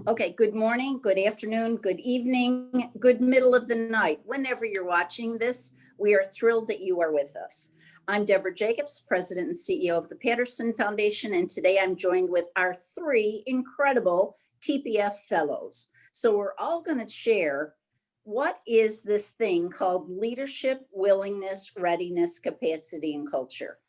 Okay, good morning, good afternoon, good evening, good middle of the night. Whenever you're watching this, we are thrilled that you are with us. I'm Deborah Jacobs, President and CEO of the Patterson Foundation, and today I'm joined with our three incredible TPF fellows. So we're all going to share what is this thing called leadership, willingness, readiness, capacity, and culture.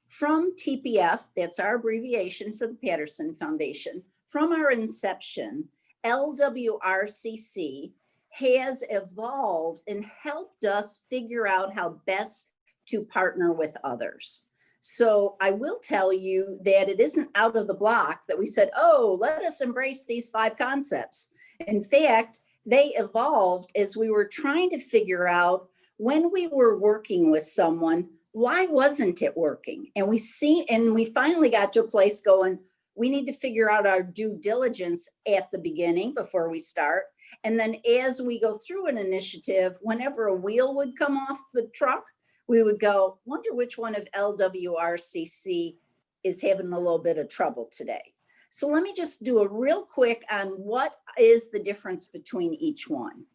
From TPF, that's our abbreviation for the Patterson Foundation, from our inception, LWRCC has evolved and helped us figure out how best to partner with others. So I will tell you that it isn't out of the block that we said, oh, let us embrace these 5 concepts. In fact, they evolved as we were trying to figure out when we were working with someone, why wasn't it working? And we finally got to a place going, we need to figure out our due diligence at the beginning before we start. And then as we go through an initiative, whenever a wheel would come off the truck, we would go, wonder which one of LWRCC is having a little bit of trouble today. So let me just do a real quick on what is the difference between each one.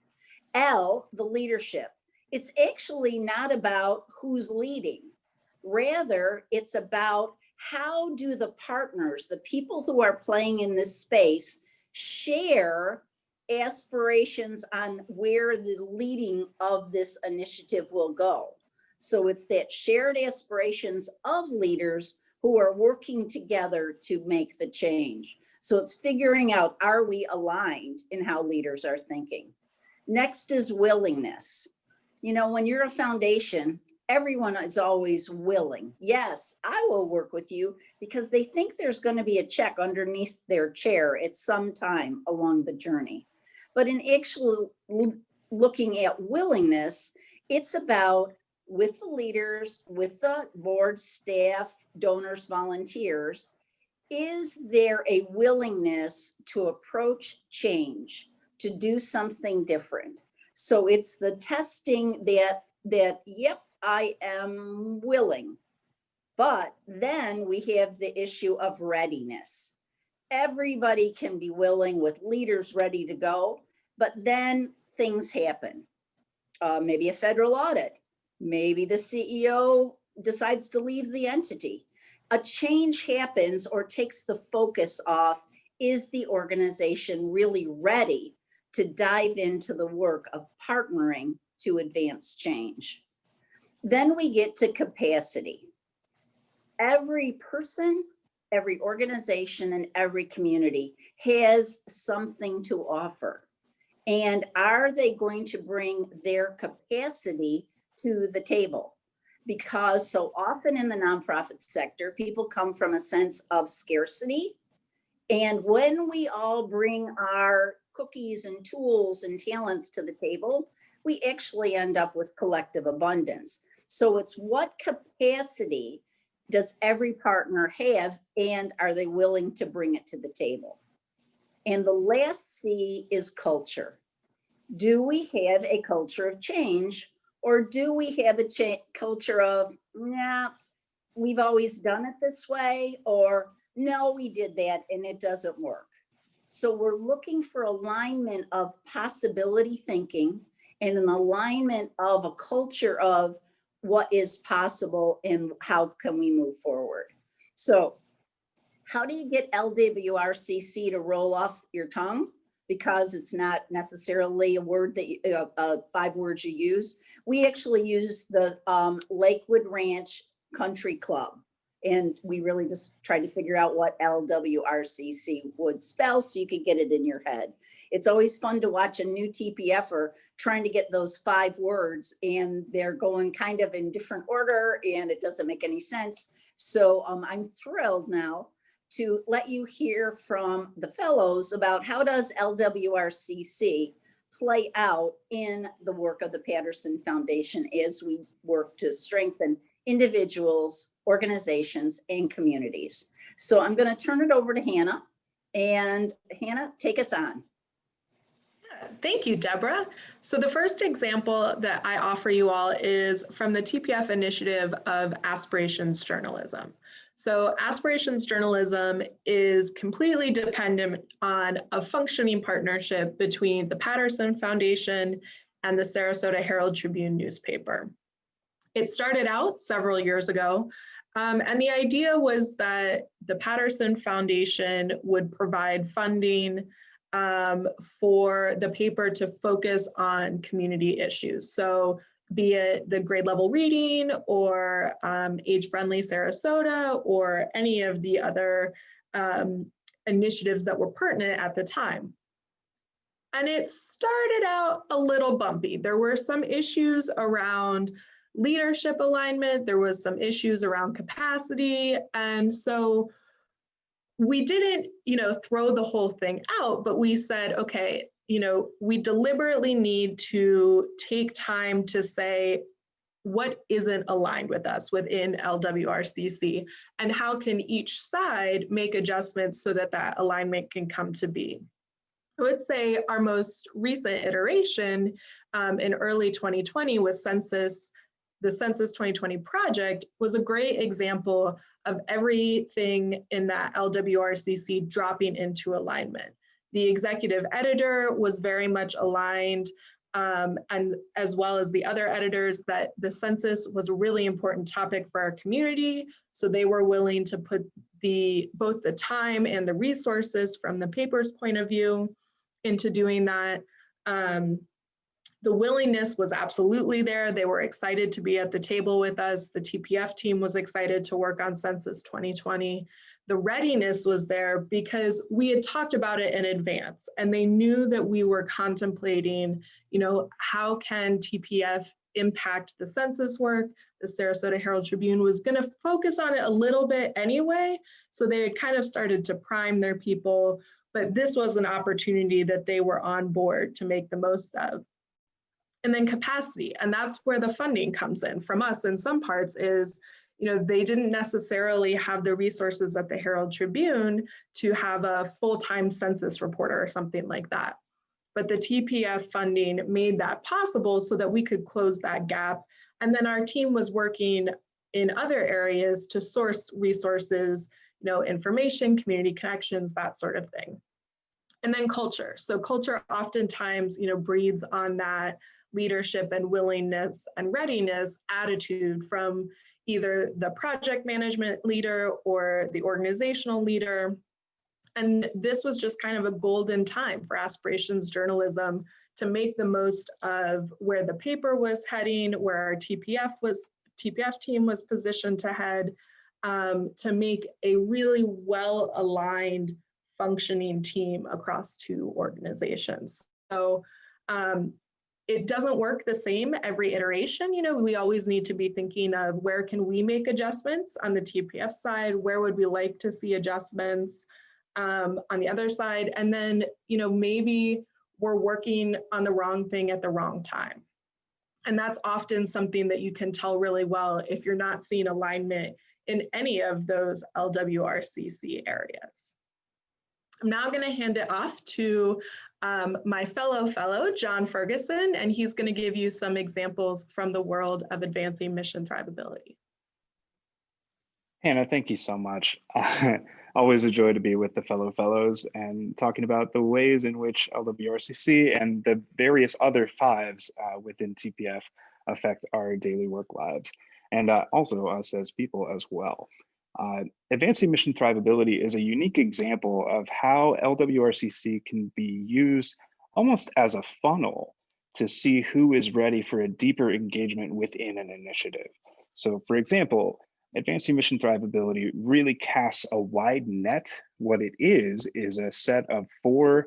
L, the leadership. It's actually not about who's leading. Rather, it's about how do the partners, the people who are playing in this space, share aspirations on where the leading of this initiative will go. So it's that shared aspirations of leaders who are working together to make the change. So it's figuring out, are we aligned in how leaders are thinking? Next is willingness. You know, when you're a foundation, everyone is always willing. Yes, I will work with you because they think there's going to be a check underneath their chair at some time along the journey. But in actual looking at willingness, it's about with the leaders, with the board, staff, donors, volunteers, is there a willingness to approach change, to do something different? So it's the testing that yep, I am willing. But then we have the issue of readiness. Everybody can be willing with leaders ready to go, but then things happen. Maybe a federal audit. Maybe the CEO decides to leave the entity. A change happens or takes the focus off. Is the organization really ready to dive into the work of partnering to advance change? Then we get to capacity. Every person, every organization, and every community has something to offer. And are they going to bring their capacity to the table? Because so often in the nonprofit sector, people come from a sense of scarcity. And when we all bring our cookies and tools and talents to the table, we actually end up with collective abundance. So it's what capacity does every partner have, and are they willing to bring it to the table? And the last C is culture. Do we have a culture of change, or do we have a culture of, nah, we've always done it this way, or no, we did that and it doesn't work? So we're looking for alignment of possibility thinking and an alignment of a culture of what is possible and how can we move forward. So how do you get LWRCC to roll off your tongue? Because it's not necessarily a word that 5 words you use. We actually use the Lakewood Ranch Country Club. And we really just tried to figure out what LWRCC would spell so you could get it in your head. It's always fun to watch a new TPFer trying to get those 5 words, and they're going kind of in different order and it doesn't make any sense. So I'm thrilled now to let you hear from the fellows about how does LWRCC play out in the work of the Patterson Foundation as we work to strengthen individuals, organizations, and communities. So I'm going to turn it over to Hannah. And Hannah, take us on. Thank you, Deborah. So the first example that I offer you all is from the TPF initiative of Aspirations Journalism. So Aspirations Journalism is completely dependent on a functioning partnership between the Patterson Foundation and the Sarasota Herald Tribune newspaper. It started out several years ago, and the idea was that the Patterson Foundation would provide funding for the paper to focus on community issues. So be it the grade level reading or age-friendly Sarasota or any of the other initiatives that were pertinent at the time. And it started out a little bumpy. There were some issues around leadership alignment. There was some issues around capacity. And so we didn't, throw the whole thing out, but we said, okay, we deliberately need to take time to say what isn't aligned with us within LWRCC and how can each side make adjustments so that that alignment can come to be. I would say our most recent iteration in early 2020 was the Census 2020 project was a great example of everything in that LWRCC dropping into alignment. The executive editor was very much aligned, and as well as the other editors, that the census was a really important topic for our community. So they were willing to put both the time and the resources from the paper's point of view into doing that. The willingness was absolutely there. They were excited to be at the table with us. The TPF team was excited to work on Census 2020. The readiness was there because we had talked about it in advance and they knew that we were contemplating, how can TPF impact the census work? The Sarasota Herald Tribune was going to focus on it a little bit anyway. So they had kind of started to prime their people, but this was an opportunity that they were on board to make the most of. And then capacity, and that's where the funding comes in from us in some parts is, they didn't necessarily have the resources at the Herald Tribune to have a full-time census reporter or something like that. But the TPF funding made that possible so that we could close that gap. And then our team was working in other areas to source resources, information, community connections, that sort of thing. And then culture. So culture oftentimes, breeds on that leadership and willingness and readiness attitude from either the project management leader or the organizational leader. And this was just kind of a golden time for Aspirations Journalism to make the most of where the paper was heading, where our TPF team was positioned to head, to make a really well-aligned functioning team across two organizations. So it doesn't work the same every iteration. We always need to be thinking of where can we make adjustments on the TPF side, where would we like to see adjustments on the other side, and then maybe we're working on the wrong thing at the wrong time. And that's often something that you can tell really well if you're not seeing alignment in any of those LWRCC areas. I'm now going to hand it off to my fellow, John Ferguson, and he's going to give you some examples from the world of advancing mission thrivability. Hannah, thank you so much. Always a joy to be with the fellows and talking about the ways in which LWRCC and the various other fives within TPF affect our daily work lives, and also us as people as well. Advancing mission thrivability is a unique example of how LWRCC can be used almost as a funnel to see who is ready for a deeper engagement within an initiative. So for example, Advancing Mission Thrivability really casts a wide net. What it is a set of 4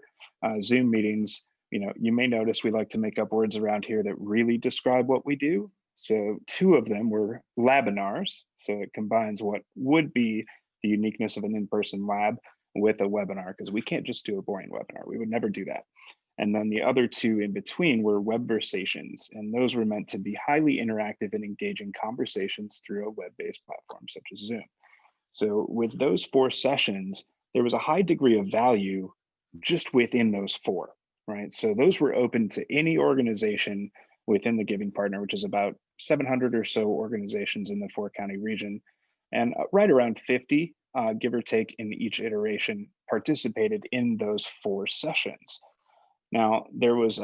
Zoom meetings. You may notice we like to make up words around here that really describe what we do. So 2 of them were labinars. So it combines what would be the uniqueness of an in-person lab with a webinar, because we can't just do a boring webinar. We would never do that. And then the other 2 in between were webversations, and those were meant to be highly interactive and engaging conversations through a web-based platform such as Zoom. So with those 4 sessions, there was a high degree of value just within those 4. right? So those were open to any organization within the giving partner, which is about 700 or so organizations in the 4-county region. And right around 50, give or take, in each iteration participated in those 4 sessions. Now, there was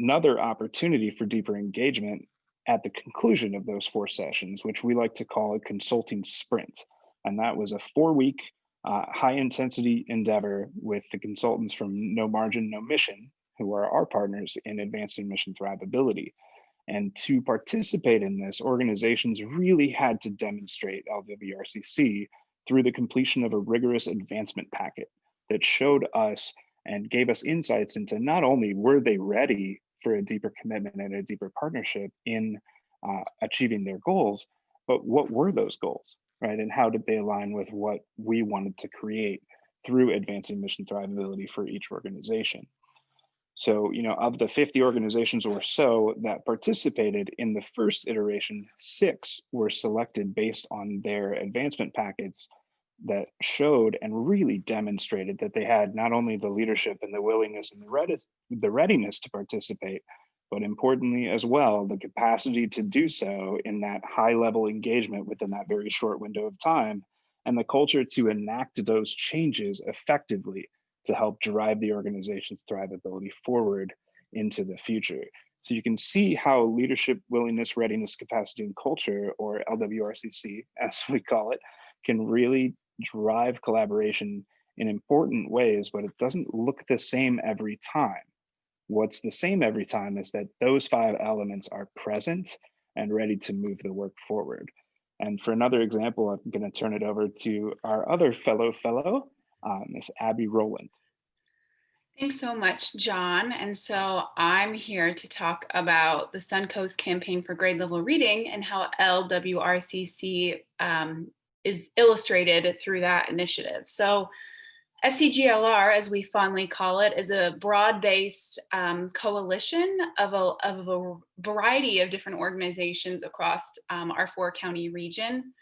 another opportunity for deeper engagement at the conclusion of those 4 sessions, which we like to call a consulting sprint. And that was a 4-week high intensity endeavor with the consultants from No Margin, No Mission, who are our partners in advancing mission thrivability. And to participate in this, organizations really had to demonstrate LWRCC through the completion of a rigorous advancement packet that showed us and gave us insights into not only were they ready for a deeper commitment and a deeper partnership in achieving their goals, but what were those goals, right? And how did they align with what we wanted to create through advancing mission thrivability for each organization? So, of the 50 organizations or so that participated in the first iteration, 6 were selected based on their advancement packets that showed and really demonstrated that they had not only the leadership and the willingness and the readiness to participate, but importantly as well, the capacity to do so in that high level engagement within that very short window of time, and the culture to enact those changes effectively to help drive the organization's thrivability forward into the future. So you can see how leadership, willingness, readiness, capacity, and culture, or LWRCC, as we call it, can really drive collaboration in important ways, but it doesn't look the same every time. What's the same every time is that those 5 elements are present and ready to move the work forward. And for another example, I'm going to turn it over to our other fellow, Miss Abby Rowland. Thanks so much, John. And so I'm here to talk about the Suncoast Campaign for Grade Level Reading and how LWRCC is illustrated through that initiative. So SCGLR, as we fondly call it, is a broad-based coalition of a variety of different organizations across our 4-county region.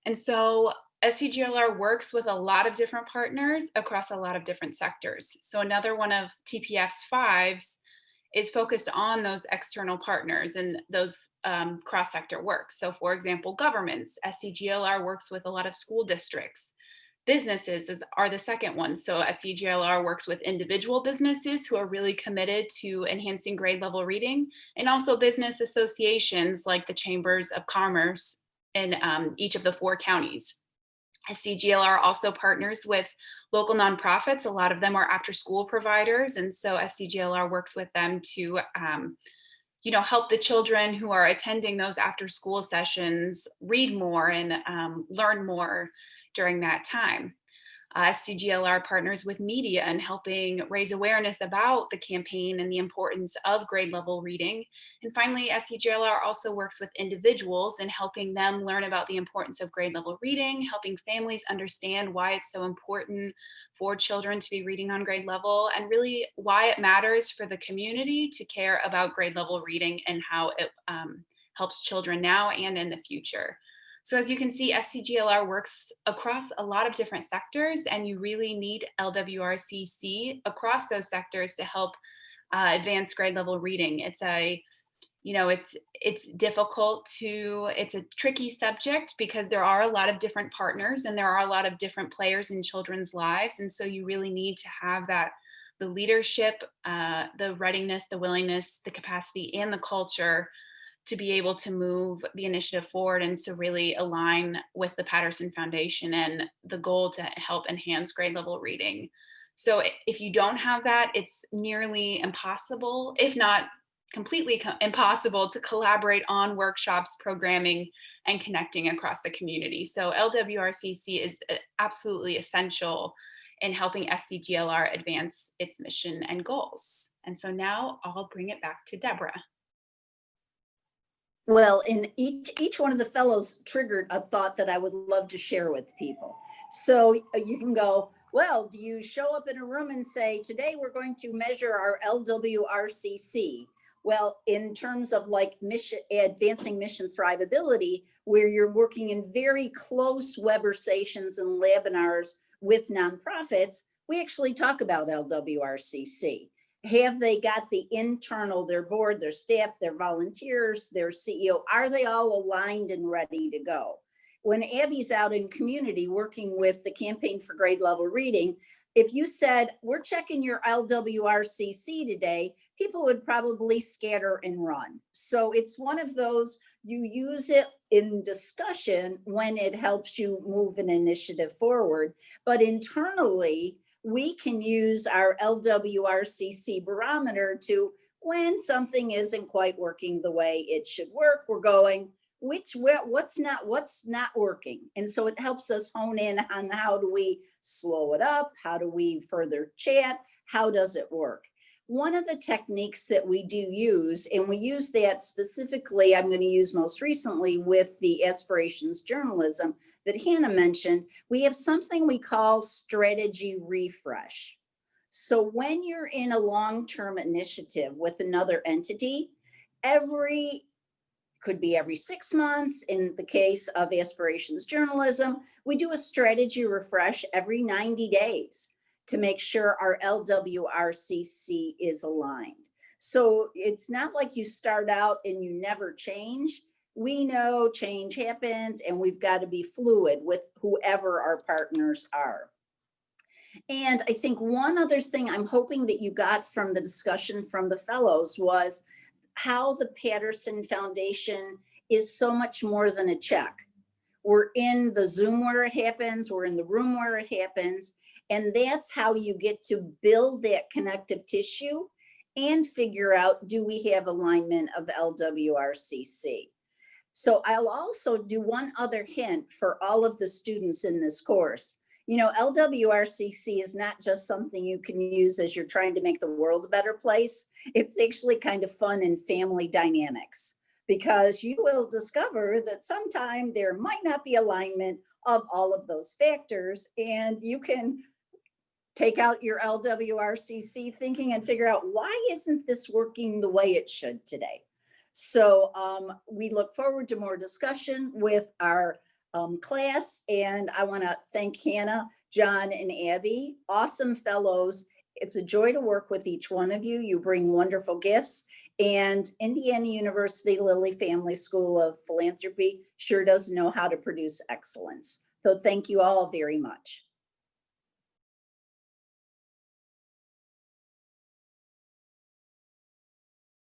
And so SCGLR works with a lot of different partners across a lot of different sectors. So another one of TPF's 5s is focused on those external partners and those cross-sector work. So for example, governments, SCGLR works with a lot of school districts. Businesses are the second one. So SCGLR works with individual businesses who are really committed to enhancing grade level reading, and also business associations like the Chambers of Commerce in each of the 4 counties. SCGLR also partners with local nonprofits. A lot of them are after school providers. And so SCGLR works with them to help the children who are attending those after school sessions read more and learn more during that time. SCGLR partners with media and helping raise awareness about the campaign and the importance of grade level reading. And finally, SCGLR also works with individuals in helping them learn about the importance of grade level reading, helping families understand why it's so important for children to be reading on grade level, and really why it matters for the community to care about grade level reading and how it helps children now and in the future. So as you can see, SCGLR works across a lot of different sectors, and you really need LWRCC across those sectors to help advance grade level reading. It's difficult it's a tricky subject because there are a lot of different partners and there are a lot of different players in children's lives. And so you really need to have the leadership, the readiness, the willingness, the capacity, and the culture to be able to move the initiative forward and to really align with the Patterson Foundation and the goal to help enhance grade level reading. So if you don't have that, it's nearly impossible, if not completely impossible, to collaborate on workshops, programming, and connecting across the community. So LWRCC is absolutely essential in helping SCGLR advance its mission and goals. And so now I'll bring it back to Deborah. Well, and each one of the fellows triggered a thought that I would love to share with people. So you can go, well, do you show up in a room and say, today we're going to measure our LWRCC? Well, in terms of like advancing mission thrivability, where you're working in very close webversations and webinars with nonprofits, we actually talk about LWRCC. Have they got the internal, their board, their staff, their volunteers, their CEO, are they all aligned and ready to go? When Abby's out in community working with the Campaign for Grade Level Reading, if you said, we're checking your LWRCC today, people would probably scatter and run. So it's one of those, you use it in discussion when it helps you move an initiative forward. But internally, we can use our LWRCC barometer to, when something isn't quite working the way it should work, we're going, what's not working. And so it helps us hone in on how do we slow it up? How do we further chat? How does it work? One of the techniques that we do use, and we use that specifically, I'm going to use most recently with the Aspirations Journalism that Hannah mentioned, we have something we call strategy refresh. So when you're in a long-term initiative with another entity, could be every 6 months. In the case of Aspirations Journalism, we do a strategy refresh every 90 days to make sure our LWRCC is aligned. So it's not like you start out and you never change. We know change happens and we've got to be fluid with whoever our partners are. And I think one other thing I'm hoping that you got from the discussion from the fellows was how the Patterson Foundation is so much more than a check. We're in the Zoom where it happens, we're in the room where it happens, and that's how you get to build that connective tissue and figure out, do we have alignment of LWRCC? So I'll also do one other hint for all of the students in this course. You know, LWRCC is not just something you can use as you're trying to make the world a better place. It's actually kind of fun in family dynamics, because you will discover that sometime there might not be alignment of all of those factors, and you can take out your LWRCC thinking and figure out, why isn't this working the way it should today? So we look forward to more discussion with our class, and I want to thank Hannah, John, and Abby, awesome fellows. It's a joy to work with each one of you. You bring wonderful gifts, and Indiana University Lilly Family School of Philanthropy sure does know how to produce excellence. So thank you all very much.